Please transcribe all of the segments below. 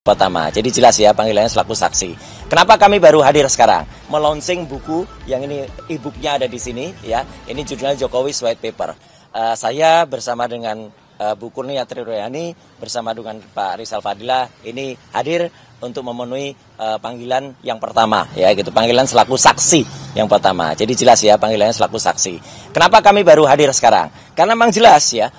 Pertama, jadi jelas ya panggilannya selaku saksi. Kenapa kami baru hadir sekarang? Melaunching buku yang ini e-booknya ada di sini ya. Ini judulnya Jokowi's White Paper. Saya bersama dengan Bu Kurnia Triroyani bersama dengan Pak Rizal Fadila ini hadir untuk memenuhi panggilan yang pertama ya gitu. Panggilan selaku saksi yang pertama. Jadi jelas ya panggilannya selaku saksi. Kenapa kami baru hadir sekarang? Karena memang jelas ya.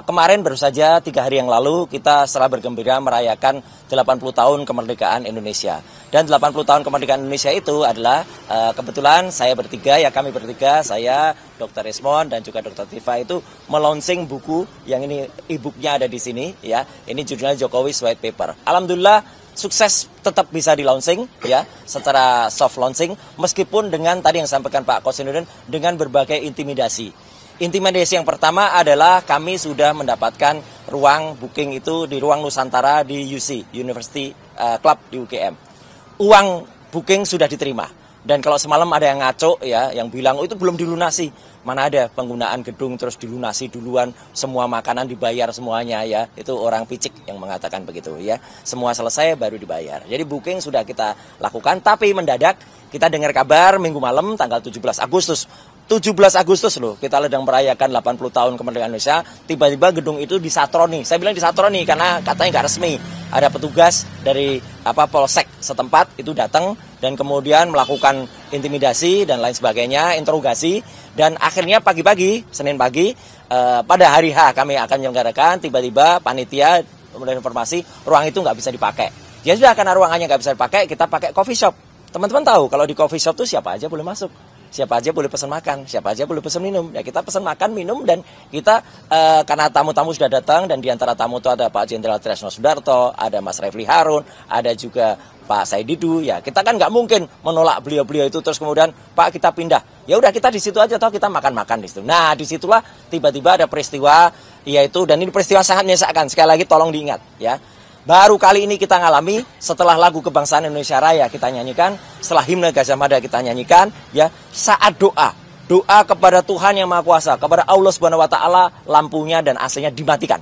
Kemarin baru saja 3 hari yang lalu kita setelah bergembira merayakan 80 tahun kemerdekaan Indonesia. Dan 80 tahun kemerdekaan Indonesia itu adalah kebetulan kami bertiga, saya, Dr. Resmond dan juga Dr. Tifa itu melaunching buku yang ini e-booknya ada di sini ya. Ini judulnya Jokowi's White Paper. Alhamdulillah sukses tetap bisa di launching ya secara soft launching meskipun dengan tadi yang sampaikan Pak Kosinudin dengan berbagai intimidasi. Intimidasi yang pertama adalah kami sudah mendapatkan ruang booking itu di ruang Nusantara di UC, University Club di UGM. Uang booking sudah diterima. Dan kalau semalam ada yang ngaco ya, yang bilang itu belum dilunasi. Mana ada penggunaan gedung terus dilunasi duluan, semua makanan dibayar semuanya ya. Itu orang picik yang mengatakan begitu ya. Semua selesai baru dibayar. Jadi booking sudah kita lakukan, tapi mendadak kita dengar kabar minggu malam tanggal 17 Agustus. 17 Agustus loh, kita sedang merayakan 80 tahun kemerdekaan Indonesia, tiba-tiba gedung itu disatroni. Saya bilang disatroni karena katanya nggak resmi. Ada petugas dari Polsek setempat itu datang dan kemudian melakukan intimidasi dan lain sebagainya, interogasi. Dan akhirnya pagi-pagi, Senin pagi, pada hari H kami akan menyelenggarakan, tiba-tiba panitia kemudian informasi, ruang itu nggak bisa dipakai. Ya sudah, karena ruangannya nggak bisa dipakai, kita pakai coffee shop. Teman-teman tahu kalau di coffee shop itu siapa aja boleh masuk. Siapa aja boleh pesan makan, siapa aja boleh pesan minum. Ya kita pesan makan, minum, dan kita karena tamu-tamu sudah datang dan diantara tamu itu ada Pak Jenderal Tresno Sudarto, ada Mas Refli Harun, ada juga Pak Said Didu. Ya kita kan nggak mungkin menolak beliau-beliau itu terus kemudian Pak kita pindah. Ya udah kita di situ aja toh kita makan-makan di situ. Nah disitulah tiba-tiba ada peristiwa yaitu, dan ini peristiwa sangat menyesakan. Sekali lagi tolong diingat ya. Baru kali ini kita ngalami setelah lagu kebangsaan Indonesia Raya kita nyanyikan, setelah himne Gajah Mada kita nyanyikan, ya saat doa kepada Tuhan yang Maha Kuasa, kepada Allah Subhanahu Wa Taala, lampunya dan AC-nya dimatikan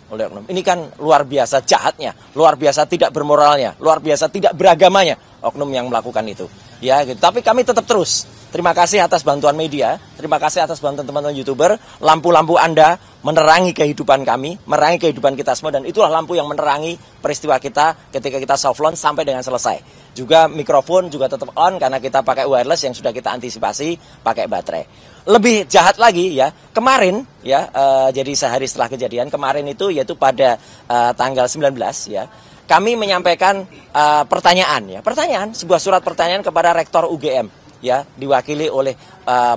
oleh oknum. Ini kan luar biasa jahatnya, luar biasa tidak bermoralnya, luar biasa tidak beragamanya oknum yang melakukan itu. Ya, gitu. Tapi kami tetap terus. Terima kasih atas bantuan media, terima kasih atas bantuan teman-teman YouTuber. Lampu-lampu Anda menerangi kehidupan kami, menerangi kehidupan kita semua, dan itulah lampu yang menerangi peristiwa kita ketika kita soft launch sampai dengan selesai. Juga mikrofon juga tetap on karena kita pakai wireless yang sudah kita antisipasi pakai baterai. Lebih jahat lagi ya, kemarin ya, jadi sehari setelah kejadian kemarin itu yaitu pada tanggal 19 ya, kami menyampaikan pertanyaan, sebuah surat pertanyaan kepada Rektor UGM. Ya, diwakili oleh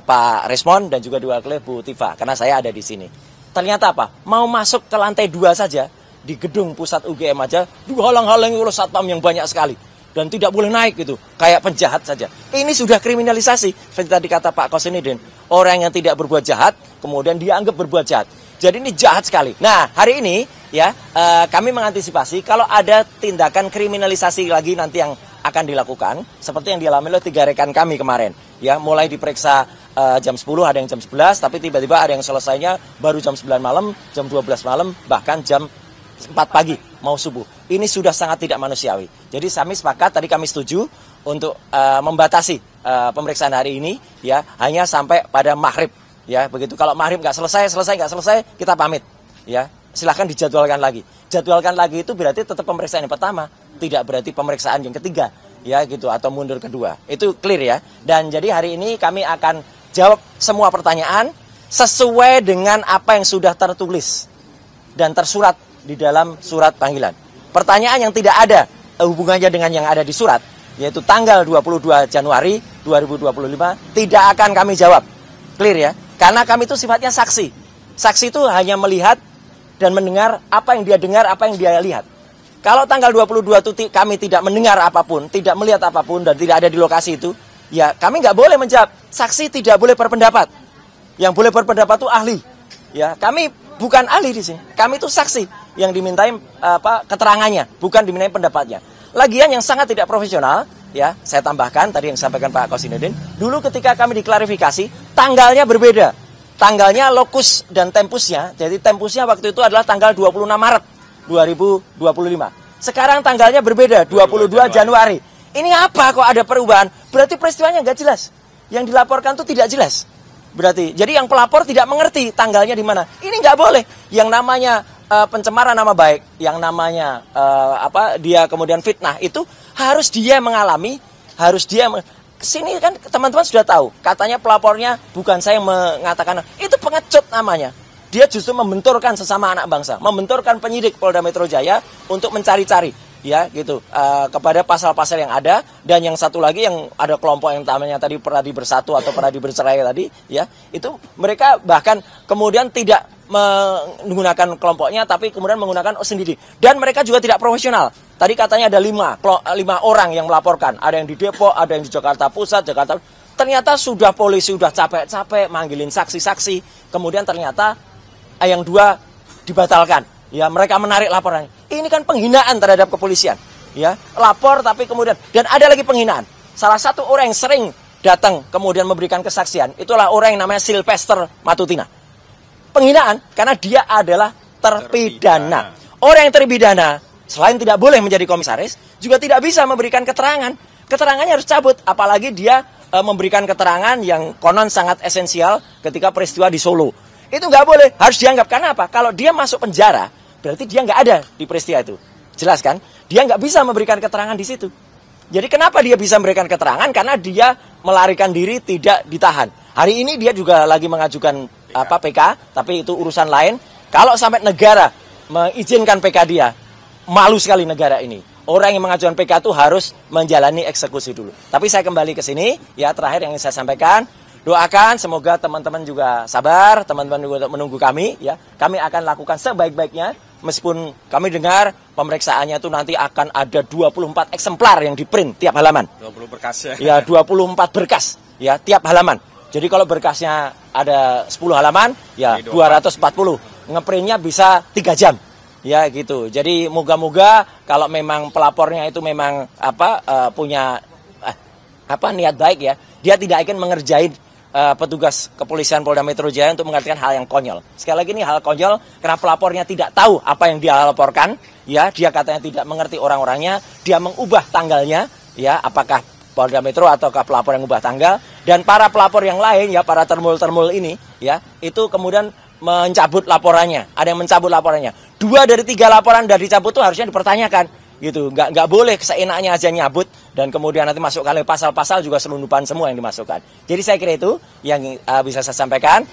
Pak Resmond dan juga diwakili Bu Tifa, karena saya ada di sini. Ternyata apa? Mau masuk ke lantai 2 saja, di gedung pusat UGM aja, dihalang-halangi oleh satpam yang banyak sekali. Dan tidak boleh naik gitu, kayak penjahat saja. Ini sudah kriminalisasi, seperti tadi kata Pak Kosinudin. Orang yang tidak berbuat jahat, kemudian dianggap berbuat jahat. Jadi ini jahat sekali. Nah, hari ini ya kami mengantisipasi kalau ada tindakan kriminalisasi lagi nanti yang akan dilakukan seperti yang dialami oleh 3 rekan kami kemarin ya, mulai diperiksa jam 10, ada yang jam 11, tapi tiba-tiba ada yang selesainya baru jam 9 malam, jam 12 malam, bahkan jam 4 pagi mau subuh. Ini sudah sangat tidak manusiawi. Jadi kami sepakat, tadi kami setuju untuk membatasi pemeriksaan hari ini ya hanya sampai pada maghrib ya, begitu. Kalau maghrib nggak selesai kita pamit ya, silahkan dijadwalkan lagi. Jadwalkan lagi itu berarti tetap pemeriksaan yang pertama, tidak berarti pemeriksaan yang ketiga ya gitu, atau mundur kedua. Itu clear ya. Dan jadi hari ini kami akan jawab semua pertanyaan sesuai dengan apa yang sudah tertulis dan tersurat di dalam surat panggilan. Pertanyaan yang tidak ada hubungannya dengan yang ada di surat, yaitu tanggal 22 Januari 2025, tidak akan kami jawab. Clear ya. Karena kami itu sifatnya saksi. Saksi itu hanya melihat dan mendengar apa yang dia dengar, apa yang dia lihat. Kalau tanggal 22 itu kami tidak mendengar apapun, tidak melihat apapun, dan tidak ada di lokasi itu, ya kami nggak boleh menjawab. Saksi tidak boleh berpendapat. Yang boleh berpendapat itu ahli. Ya, kami bukan ahli di sini. Kami itu saksi yang dimintai keterangannya, bukan dimintai pendapatnya. Lagian yang sangat tidak profesional, ya saya tambahkan tadi yang disampaikan Pak Kosinudin. Dulu ketika kami diklarifikasi, tanggalnya berbeda. Tanggalnya, lokus dan tempusnya. Jadi tempusnya waktu itu adalah tanggal 26 Maret 2025. Sekarang tanggalnya berbeda, 22 Januari. Ini apa kok ada perubahan? Berarti peristiwanya nggak jelas. Yang dilaporkan itu tidak jelas. Berarti, jadi yang pelapor tidak mengerti tanggalnya di mana. Ini nggak boleh. Yang namanya pencemaran nama baik, yang namanya dia kemudian fitnah, itu harus dia mengalami, harus dia kesini kan teman-teman sudah tahu. Katanya pelapornya bukan saya yang mengatakan, itu pengecut namanya. Dia justru membenturkan sesama anak bangsa, membenturkan penyidik Polda Metro Jaya untuk mencari-cari, ya gitu, kepada pasal-pasal yang ada. Dan yang satu lagi yang ada kelompok yang namanya tadi Peradi Bersatu atau Peradi Bercerai tadi, ya itu mereka bahkan kemudian tidak menggunakan kelompoknya, tapi kemudian menggunakan sendiri. Dan mereka juga tidak profesional. Tadi katanya ada 5 orang yang melaporkan, ada yang di Depok, ada yang di Jakarta Pusat, Jakarta. Ternyata sudah polisi sudah capek-capek manggilin saksi-saksi, kemudian ternyata yang 2 dibatalkan. Ya, mereka menarik laporannya. Ini kan penghinaan terhadap kepolisian. Ya, lapor tapi kemudian, dan ada lagi penghinaan. Salah satu orang yang sering datang kemudian memberikan kesaksian, itulah orang yang namanya Sylvester Matutina. Penghinaan karena dia adalah terpidana. Orang yang terpidana selain tidak boleh menjadi komisaris, juga tidak bisa memberikan keterangan. Keterangannya harus cabut, apalagi dia memberikan keterangan yang konon sangat esensial ketika peristiwa di Solo. Itu nggak boleh, harus dianggap. Karena apa? Kalau dia masuk penjara, berarti dia nggak ada di peristiwa itu. Jelas kan? Dia nggak bisa memberikan keterangan di situ. Jadi kenapa dia bisa memberikan keterangan? Karena dia melarikan diri, tidak ditahan. Hari ini dia juga lagi mengajukan PK, tapi itu urusan lain. Kalau sampai negara mengizinkan PK dia, malu sekali negara ini. Orang yang mengajukan PK itu harus menjalani eksekusi dulu. Tapi saya kembali ke sini, ya terakhir yang ingin saya sampaikan. Doakan semoga teman-teman juga sabar, teman-teman juga menunggu kami, ya. Kami akan lakukan sebaik-baiknya, meskipun kami dengar pemeriksaannya itu nanti akan ada 24 eksemplar yang di-print tiap halaman. 20 berkas ya. Ya, 24 berkas, ya, tiap halaman. Jadi kalau berkasnya ada 10 halaman, ya 240. Ngeprintnya bisa 3 jam. Ya gitu. Jadi moga-moga kalau memang pelapornya itu memang punya niat baik, ya, dia tidak akan mengerjain petugas kepolisian Polda Metro Jaya untuk mengerjakan hal yang konyol. Sekali lagi ini hal konyol karena pelapornya tidak tahu apa yang dia laporkan, ya, dia katanya tidak mengerti orang-orangnya, dia mengubah tanggalnya, ya, apakah Polda Metro ataukah pelapor yang mengubah tanggal, dan para pelapor yang lain, ya, para termul-termul ini, ya, itu kemudian mencabut laporannya. Ada yang mencabut laporannya. 2 dari 3 laporan dari dicabut itu harusnya dipertanyakan. Gitu, nggak boleh seenaknya aja nyabut dan kemudian nanti masuk kali pasal-pasal juga selundupan semua yang dimasukkan. Jadi saya kira itu yang bisa saya sampaikan.